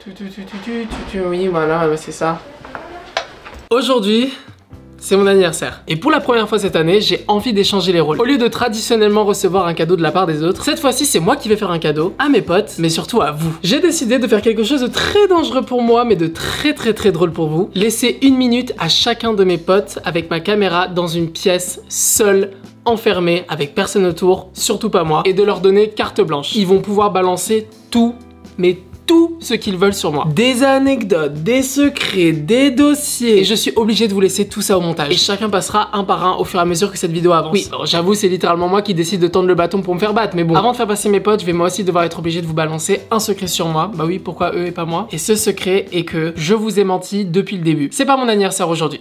Oui, voilà, c'est ça. Aujourd'hui, c'est mon anniversaire. Et pour la première fois cette année, j'ai envie d'échanger les rôles. Au lieu de traditionnellement recevoir un cadeau de la part des autres, cette fois-ci, c'est moi qui vais faire un cadeau à mes potes, mais surtout à vous. J'ai décidé de faire quelque chose de très dangereux pour moi, mais de très drôle pour vous. Laisser 1 minute à chacun de mes potes avec ma caméra dans une pièce seule, enfermée, avec personne autour, surtout pas moi, et de leur donner carte blanche. Ils vont pouvoir balancer tout, mais tout ce qu'ils veulent sur moi. Des anecdotes, des secrets, des dossiers. Et je suis obligé de vous laisser tout ça au montage. Et chacun passera un par un au fur et à mesure que cette vidéo avance. Oui, j'avoue, c'est littéralement moi qui décide de tendre le bâton pour me faire battre. Mais bon, avant de faire passer mes potes, je vais moi aussi devoir être obligé de vous balancer un secret sur moi. Bah oui, pourquoi eux et pas moi? Et ce secret est que je vous ai menti depuis le début. C'est pas mon anniversaire aujourd'hui.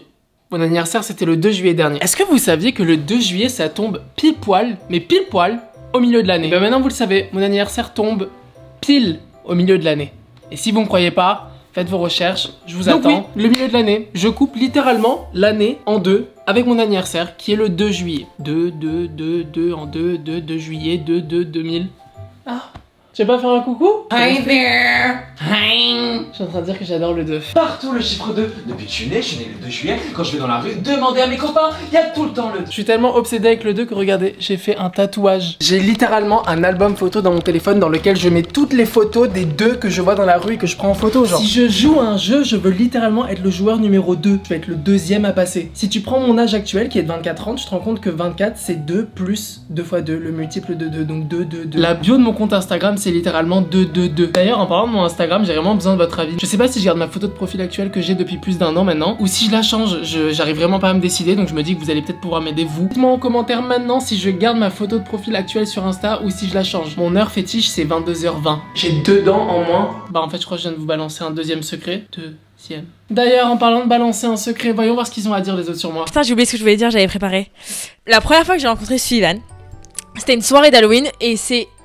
Mon anniversaire, c'était le 2 juillet dernier. Est-ce que vous saviez que le 2 juillet, ça tombe pile poil, mais pile poil, au milieu de l'année? Bah maintenant, vous le savez, mon anniversaire tombe pile au milieu de l'année. Et si vous me croyez pas, faites vos recherches, je vous attends. Oui, le milieu de l'année, je coupe littéralement l'année en deux avec mon anniversaire qui est le 2 juillet. 2 juillet, 2000. Ah, tu vas pas faire un coucou? Hi there! Hi! Je suis en train de dire que j'adore le 2. Partout le chiffre 2. Depuis que je suis né le 2 juillet. Quand je vais dans la rue, demander à mes copains, il y a tout le temps le 2. Je suis tellement obsédé avec le 2 que regardez, j'ai fait un tatouage. J'ai littéralement un album photo dans mon téléphone dans lequel je mets toutes les photos des 2 que je vois dans la rue et que je prends en photo. Genre, si je joue à un jeu, je veux littéralement être le joueur numéro 2. Je vais être le deuxième à passer. Si tu prends mon âge actuel qui est de 24 ans, tu te rends compte que 24 c'est 2 plus 2 fois 2, le multiple de 2, donc 2. La bio de mon compte Instagram c'est littéralement 2. D'ailleurs, en parlant de mon Instagram, j'ai vraiment besoin de votre avis. Je sais pas si je garde ma photo de profil actuelle que j'ai depuis plus d'1 an maintenant, ou si je la change. J'arrive vraiment pas à me décider, donc je me dis que vous allez peut-être pouvoir m'aider vous. Dites-moi en commentaire maintenant si je garde ma photo de profil actuelle sur Insta ou si je la change. Mon heure fétiche c'est 22h20. J'ai 2 dents en moins. Bah en fait je crois que je viens de vous balancer un deuxième secret. D'ailleurs, en parlant de balancer un secret, voyons voir ce qu'ils ont à dire les autres sur moi. Putain, j'ai oublié ce que je voulais dire, j'avais préparé. La première fois que j'ai rencontré Sullivan, c'était une soirée d'Halloween et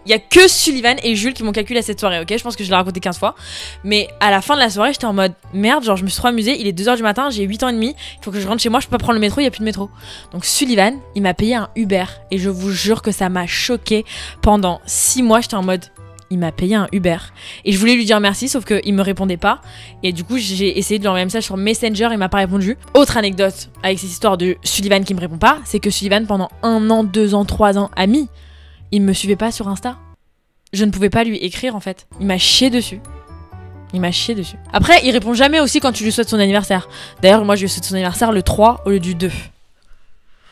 il y a que Sullivan et Jules qui m'ont calculé à cette soirée, ok? Je pense que je l'ai raconté 15 fois. Mais à la fin de la soirée, j'étais en mode merde, genre je me suis trop amusée, il est 2h du matin, j'ai 8 ans et demi, il faut que je rentre chez moi, je peux pas prendre le métro, il y a plus de métro. Donc Sullivan, il m'a payé un Uber et je vous jure que ça m'a choquée. Pendant 6 mois, j'étais en mode il m'a payé un Uber. Et je voulais lui dire merci, sauf qu'il me répondait pas. Et du coup, j'ai essayé de lui envoyer un message sur Messenger, il m'a pas répondu. Autre anecdote avec cette histoire de Sullivan qui me répond pas, c'est que Sullivan, pendant 1 an, 2 ans, 3 ans, ami, il me suivait pas sur Insta. Je ne pouvais pas lui écrire en fait. Il m'a chié dessus. Après, il répond jamais aussi quand tu lui souhaites son anniversaire. D'ailleurs, moi je lui souhaite son anniversaire le 3 au lieu du 2.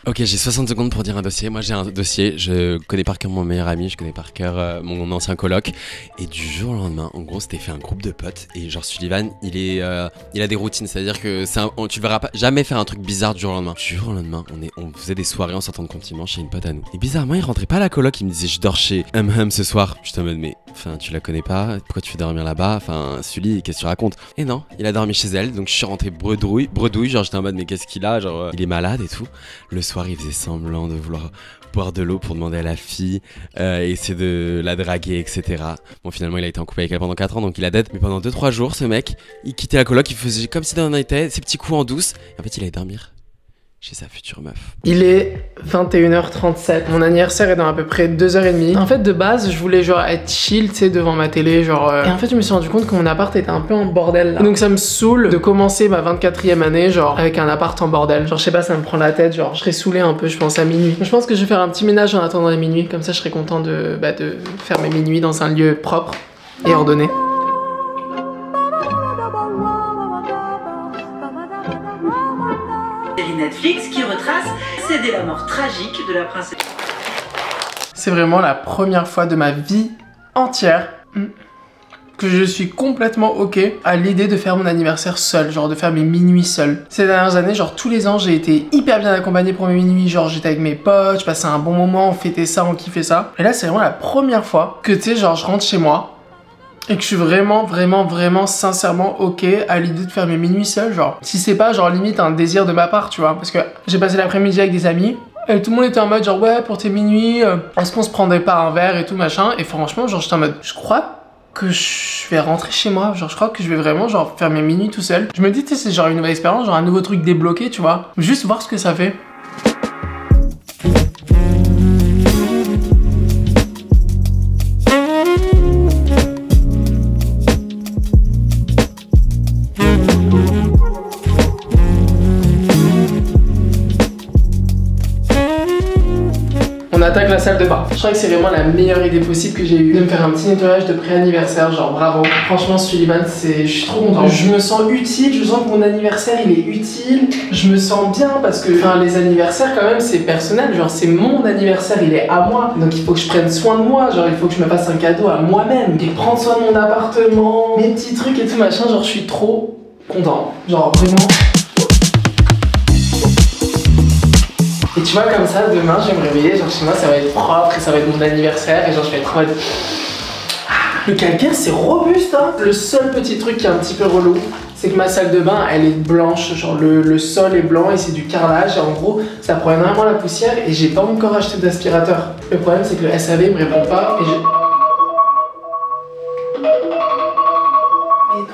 Ok, j'ai 60 secondes pour dire un dossier. Moi j'ai un dossier, je connais par cœur mon meilleur ami, je connais par cœur mon ancien coloc. Et du jour au lendemain, en gros, c'était fait un groupe de potes. Et genre Sullivan, il a des routines, c'est-à-dire que tu verras pas jamais faire un truc bizarre du jour au lendemain. Du jour au lendemain, on faisait des soirées en sortant de continent chez une pote à nous. Et bizarrement, il rentrait pas à la coloc, il me disait je dors chez ce soir. J'étais en mode mais, enfin tu la connais pas, pourquoi tu fais dormir là-bas? Enfin Sully, qu'est-ce que tu racontes? Et non, il a dormi chez elle, donc je suis rentré bredouille, genre j'étais en mode mais qu'est-ce qu'il a? Genre il est malade et tout. Le soir, il faisait semblant de vouloir boire de l'eau pour demander à la fille, essayer de la draguer, etc. Bon, finalement, il a été en couple avec elle pendant 4 ans, donc il a date. Mais pendant 2-3 jours, ce mec, il quittait la coloc, il faisait comme si dans un était, ses petits coups en douce. Et en fait, il allait dormir chez sa future meuf. Il est 21h37. Mon anniversaire est dans à peu près 2h30. En fait, de base, je voulais genre être chill, tu sais, devant ma télé, genre... Et en fait, je me suis rendu compte que mon appart était un peu en bordel, là. Donc ça me saoule de commencer ma 24e année, genre, avec un appart en bordel. Genre, je sais pas, ça me prend la tête, genre, je serais saoulé un peu, je pense, à minuit. Donc, je pense que je vais faire un petit ménage en attendant les minuit. Comme ça, je serais content de faire mes minuit dans un lieu propre et ordonné. Netflix qui retrace c'est la mort tragique de la princesse. C'est vraiment la première fois de ma vie entière que je suis complètement ok à l'idée de faire mon anniversaire seul, genre de faire mes minuits seul. Ces dernières années, genre tous les ans, j'ai été hyper bien accompagné pour mes minuits, genre j'étais avec mes potes, je passais un bon moment, on fêtait ça, on kiffait ça. Et là, c'est vraiment la première fois que tu sais, genre je rentre chez moi et que je suis vraiment sincèrement ok à l'idée de faire mes minuits seul, genre. Si c'est pas genre limite un désir de ma part, tu vois, parce que j'ai passé l'après-midi avec des amis et tout le monde était en mode genre ouais pour tes minuits, est-ce qu'on se prendrait pas un verre et tout machin, et franchement genre j'étais en mode je crois que je vais rentrer chez moi, genre je crois que je vais vraiment genre faire mes minuits tout seul. Je me dis tu sais c'est genre une nouvelle expérience, genre un nouveau truc débloqué, tu vois, juste voir ce que ça fait. salle de bain. Je crois que c'est vraiment la meilleure idée possible que j'ai eue de me faire un petit nettoyage de pré-anniversaire, genre bravo. Franchement Sullivan, je suis trop content. Je me sens utile, je sens que mon anniversaire il est utile. Je me sens bien parce que les anniversaires quand même c'est personnel, genre c'est mon anniversaire, il est à moi. Donc il faut que je prenne soin de moi, genre il faut que je me fasse un cadeau à moi-même. Et prendre soin de mon appartement, mes petits trucs et tout machin, genre je suis trop content. Genre vraiment. Et tu vois comme ça, demain je vais me réveiller, genre chez moi ça va être propre et ça va être mon anniversaire et genre je vais être en mode... Le calcaire c'est robuste hein. Le seul petit truc qui est un petit peu relou, c'est que ma salle de bain elle est blanche, genre le sol est blanc et c'est du carrelage et en gros ça prend énormément la poussière et j'ai pas encore acheté d'aspirateur. Le problème c'est que le SAV me répond pas et j'ai... Mais non.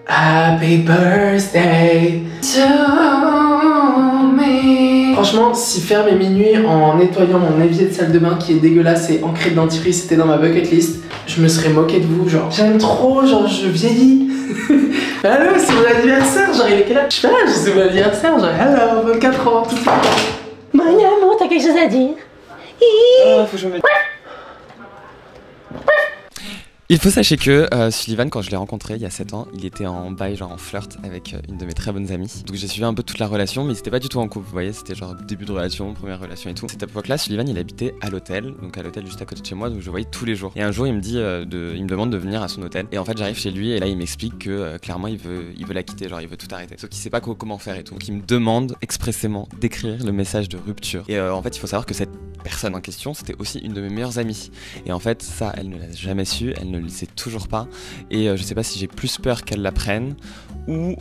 Happy birthday to me. Franchement, si faire mes minuit en nettoyant mon évier de salle de bain qui est dégueulasse et ancré de dentifrice, c'était dans ma bucket list, je me serais moqué de vous, genre j'aime trop, genre je vieillis. Allô, c'est mon anniversaire, genre il est quel âge? Je fais là, c'est mon anniversaire, genre hello, 24 ans, tout ça. Maman, t'as quelque chose à dire? Faut que je me mette... Il faut sachez que Sullivan, quand je l'ai rencontré il y a 7 ans, il était en bail, genre en flirt avec une de mes très bonnes amies. Donc j'ai suivi un peu toute la relation, mais c'était pas du tout en couple, vous voyez, c'était genre début de relation, première relation et tout. À cette époque-là, Sullivan il habitait à l'hôtel, donc à l'hôtel juste à côté de chez moi, donc je le voyais tous les jours. Et un jour il me dit, il me demande de venir à son hôtel. Et en fait j'arrive chez lui et là il m'explique que clairement il veut la quitter, genre il veut tout arrêter. Sauf qu'il sait pas comment faire et tout. Donc il me demande expressément d'écrire le message de rupture. Et en fait il faut savoir que cette personne en question c'était aussi une de mes meilleures amies. Et en fait ça elle ne l'a jamais su, elle ne le sait toujours pas. Et je sais pas si j'ai plus peur qu'elle l'apprenne ou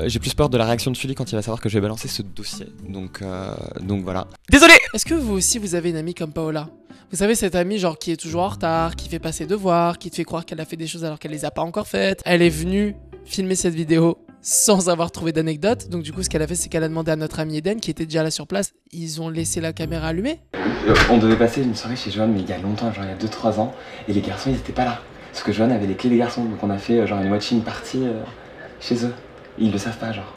j'ai plus peur de la réaction de Sully quand il va savoir que je vais balancer ce dossier. Donc voilà. Désolé. Est-ce que vous aussi vous avez une amie comme Paola? Vous savez, cette amie genre qui est toujours en retard, qui fait pas ses devoirs, qui te fait croire qu'elle a fait des choses alors qu'elle les a pas encore faites. Elle est venue filmer cette vidéo sans avoir trouvé d'anecdote. Donc du coup ce qu'elle a fait c'est qu'elle a demandé à notre ami Eden qui était déjà là sur place. Ils ont laissé la caméra allumée. On devait passer une soirée chez Johan mais il y a longtemps, genre il y a 2-3 ans. Et les garçons ils étaient pas là. Parce que Johan avait les clés des garçons. Donc on a fait genre une watching party chez eux. Et ils le savent pas genre.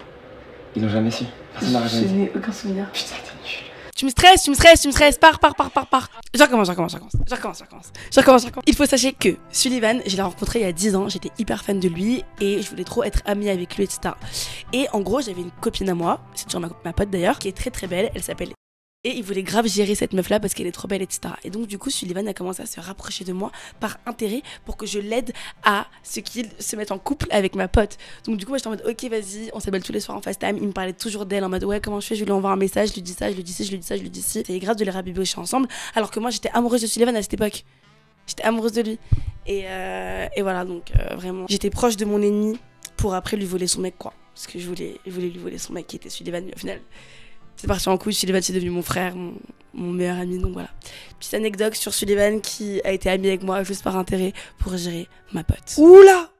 Ils l'ont jamais su. Personne n'a jamais. Je n'ai aucun souvenir. Putain t'es nul. Tu me stresses, pars. Je recommence. Il faut sachez que Sullivan, je l'ai rencontré il y a 10 ans, j'étais hyper fan de lui et je voulais trop être amie avec lui, etc. Et en gros, j'avais une copine à moi, c'est toujours ma pote d'ailleurs, qui est très très belle, elle s'appelle... Et il voulait grave gérer cette meuf là parce qu'elle est trop belle, etc. Et donc du coup Sullivan a commencé à se rapprocher de moi par intérêt pour que je l'aide à ce qu'il se mette en couple avec ma pote. Donc du coup moi j'étais en mode ok vas-y, on s'appelle tous les soirs en FaceTime. Il me parlait toujours d'elle en mode ouais comment je fais, je lui envoie un message, je lui dis ça, je lui dis ci, je lui dis ça, je lui dis ci. C'est grave de les rabibocher ensemble alors que moi j'étais amoureuse de Sullivan à cette époque. J'étais amoureuse de lui. Et voilà donc vraiment j'étais proche de mon ennemi pour après lui voler son mec quoi. Parce que je voulais lui voler son mec qui était Sullivan mais au final... C'est parti en couille, Sullivan c'est devenu mon frère, mon meilleur ami, donc voilà. Petite anecdote sur Sullivan qui a été ami avec moi juste par intérêt pour gérer ma pote. Oula.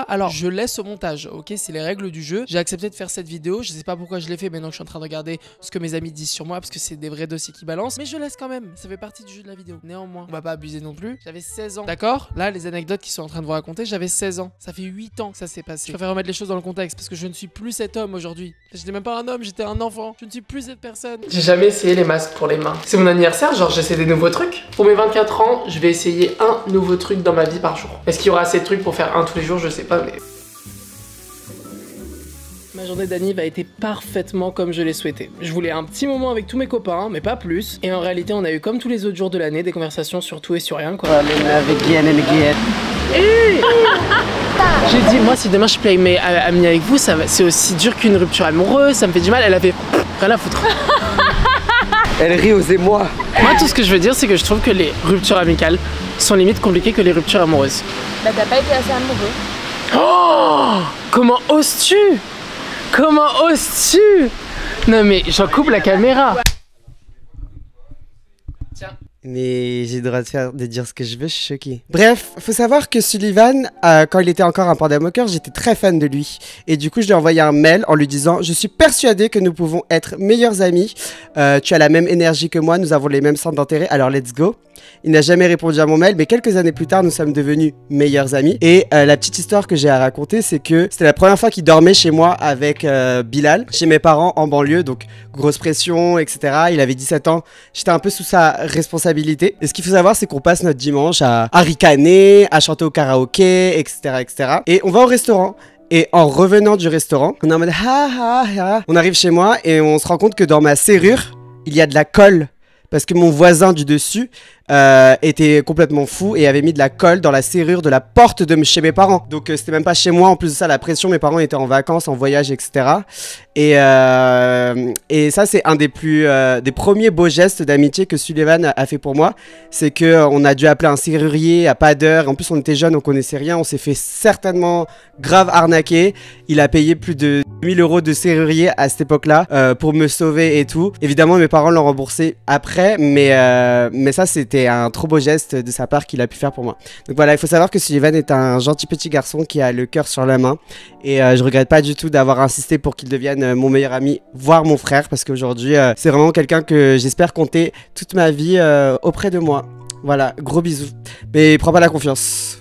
Alors, je laisse au montage, ok? C'est les règles du jeu. J'ai accepté de faire cette vidéo. Je sais pas pourquoi je l'ai fait, maintenant que je suis en train de regarder ce que mes amis disent sur moi, parce que c'est des vrais dossiers qui balancent. Mais je laisse quand même. Ça fait partie du jeu de la vidéo. Néanmoins, on va pas abuser non plus. J'avais 16 ans. D'accord? Là, les anecdotes qu'ils sont en train de vous raconter, j'avais 16 ans. Ça fait 8 ans que ça s'est passé. Je préfère remettre les choses dans le contexte, parce que je ne suis plus cet homme aujourd'hui. J'étais même pas un homme, j'étais un enfant. Je ne suis plus cette personne. J'ai jamais essayé les masques pour les mains. C'est mon anniversaire, genre j'essaie des nouveaux trucs. Pour mes 24 ans, je vais essayer un nouveau truc dans ma vie par jour. Est-ce qu'il y aura assez de trucs pour faire un tous les jours? Je sais pas, mais... Ma journée d'anniv a été parfaitement comme je l'ai souhaité. Je voulais un petit moment avec tous mes copains, mais pas plus. Et en réalité, on a eu comme tous les autres jours de l'année des conversations sur tout et sur rien, quoi. J'ai dit, moi, si demain je play mes amis avec vous, c'est aussi dur qu'une rupture amoureuse, ça me fait du mal. Elle avait rien à foutre. Elle rit aux émois. Moi, tout ce que je veux dire, c'est que je trouve que les ruptures amicales sont limite compliquées que les ruptures amoureuses. Bah, t'as pas été assez amoureux. Oh! Comment oses-tu? Comment oses-tu? Non mais j'en coupe la caméra. Tiens, Mais j'ai le droit de dire ce que je veux, je suis choquée. Bref, faut savoir que Sullivan, quand il était encore un panda moqueur, j'étais très fan de lui. Et du coup, je lui ai envoyé un mail en lui disant « Je suis persuadée que nous pouvons être meilleurs amis. Tu as la même énergie que moi, nous avons les mêmes centres d'intérêt, alors let's go ». Il n'a jamais répondu à mon mail, mais quelques années plus tard, nous sommes devenus meilleurs amis. Et la petite histoire que j'ai à raconter, c'est que c'était la première fois qu'il dormait chez moi avec Bilal, chez mes parents en banlieue, donc grosse pression, etc. Il avait 17 ans, j'étais un peu sous sa responsabilité. Et ce qu'il faut savoir, c'est qu'on passe notre dimanche à ricaner, à chanter au karaoké, etc., etc. Et on va au restaurant. Et en revenant du restaurant, on est en mode on arrive chez moi et on se rend compte que dans ma serrure, il y a de la colle. Parce que mon voisin du dessus était complètement fou et avait mis de la colle dans la serrure de la porte de chez mes parents. Donc c'était même pas chez moi, en plus de ça la pression, mes parents étaient en vacances, en voyage, etc. Et ça c'est un des premiers beaux gestes d'amitié que Sullivan a fait pour moi. C'est qu'on a dû appeler un serrurier à pas d'heure. En plus on était jeunes, on connaissait rien, on s'est fait certainement grave arnaquer. Il a payé plus de 1000 € de serrurier à cette époque-là pour me sauver et tout. Évidemment mes parents l'ont remboursé après, mais ça c'était un trop beau geste de sa part qu'il a pu faire pour moi. Donc voilà, il faut savoir que Sullivan est un gentil petit garçon qui a le cœur sur la main et je regrette pas du tout d'avoir insisté pour qu'il devienne mon meilleur ami, voire mon frère, parce qu'aujourd'hui c'est vraiment quelqu'un que j'espère compter toute ma vie auprès de moi. Voilà, gros bisous. Mais prends pas la confiance.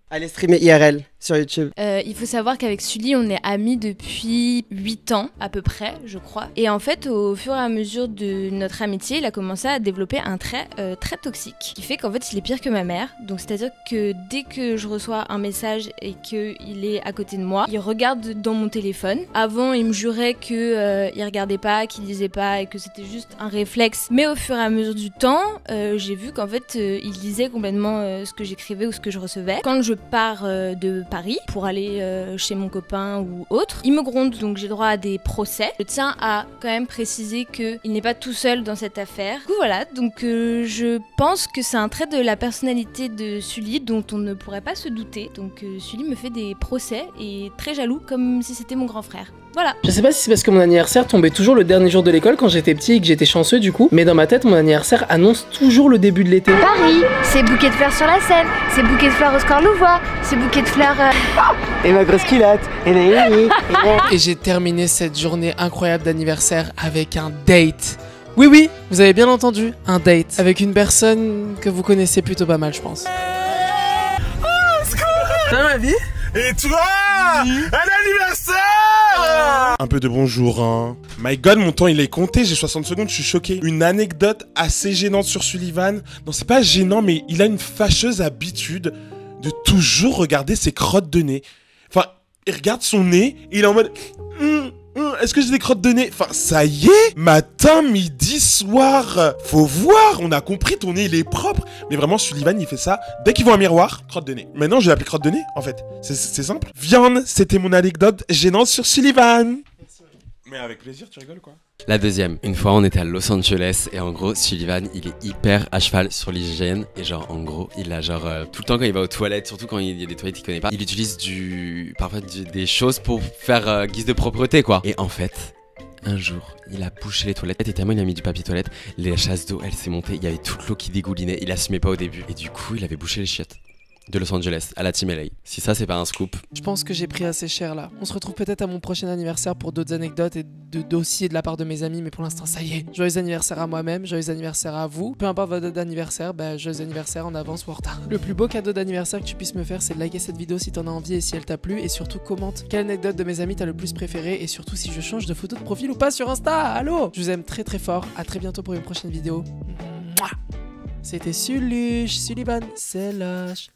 Allez streamer IRL sur YouTube. Il faut savoir qu'avec Sully, on est amis depuis 8 ans à peu près, je crois. Et en fait, au fur et à mesure de notre amitié, il a commencé à développer un trait très toxique, qui fait qu'en fait, il est pire que ma mère. Donc, c'est-à-dire que dès que je reçois un message et qu'il est à côté de moi, il regarde dans mon téléphone. Avant, il me jurait qu'il regardait pas, qu'il lisait pas et que c'était juste un réflexe. Mais au fur et à mesure du temps, j'ai vu qu'en fait, il lisait complètement ce que j'écrivais ou ce que je recevais. Quand je pars de Paris pour aller chez mon copain ou autre, il me gronde, donc j'ai droit à des procès. Je tiens à quand même préciser qu'il n'est pas tout seul dans cette affaire. Du coup voilà, donc je pense que c'est un trait de la personnalité de Sully dont on ne pourrait pas se douter. Donc Sully me fait des procès et très jaloux, comme si c'était mon grand frère. Voilà. Je sais pas si c'est parce que mon anniversaire tombait toujours le dernier jour de l'école quand j'étais petit et que j'étais chanceux du coup, mais dans ma tête mon anniversaire annonce toujours le début de l'été. Paris, c'est bouquet de fleurs sur la Seine, c'est bouquet de fleurs au score Louvois, c'est bouquet de fleurs... Et ma grosse culotte. Et j'ai terminé cette journée incroyable d'anniversaire avec un date. Oui oui, vous avez bien entendu, un date avec une personne que vous connaissez plutôt pas mal je pense. Ça va ma vie? Et toi, un anniversaire! Un peu de bonjour, hein. My God, mon temps il est compté, j'ai 60 secondes, je suis choqué. Une anecdote assez gênante sur Sullivan. Non, c'est pas gênant, mais il a une fâcheuse habitude de toujours regarder ses crottes de nez. Enfin, il regarde son nez et il est en mode... Est-ce que j'ai des crottes de nez? Enfin, ça y est, matin, midi, soir. Faut voir, on a compris, ton nez, il est propre. Mais vraiment, Sullivan, il fait ça dès qu'il voit un miroir, crotte de nez. Maintenant, je vais l'appeler crotte de nez, en fait. C'est simple. Viande, c'était mon anecdote gênante sur Sullivan. Mais avec plaisir, tu rigoles, quoi. La deuxième, une fois on était à Los Angeles et en gros Sullivan il est hyper à cheval sur l'hygiène et genre en gros il a genre tout le temps quand il va aux toilettes, surtout quand il y a des toilettes qu'il connaît pas, il utilise parfois des choses pour faire guise de propreté quoi. Et en fait un jour il a bouché les toilettes et tellement il a mis du papier toilette, les chasses d'eau elle s'est montée, il y avait toute l'eau qui dégoulinait, il assumait pas au début et du coup il avait bouché les chiottes de Los Angeles à la Team LA. Si ça c'est pas un scoop. Je pense que j'ai pris assez cher là. On se retrouve peut-être à mon prochain anniversaire pour d'autres anecdotes et de dossiers de la part de mes amis, mais pour l'instant ça y est. Joyeux anniversaire à moi-même, joyeux anniversaire à vous. Peu importe votre date d'anniversaire, joyeux anniversaire en avance ou en retard. Le plus beau cadeau d'anniversaire que tu puisses me faire, c'est de liker cette vidéo si t'en as envie et si elle t'a plu, et surtout commente quelle anecdote de mes amis t'as le plus préféré et surtout si je change de photo de profil ou pas sur Insta. Allô, je vous aime très très fort. À très bientôt pour une prochaine vidéo. C'était Sullivan, c'est lâche.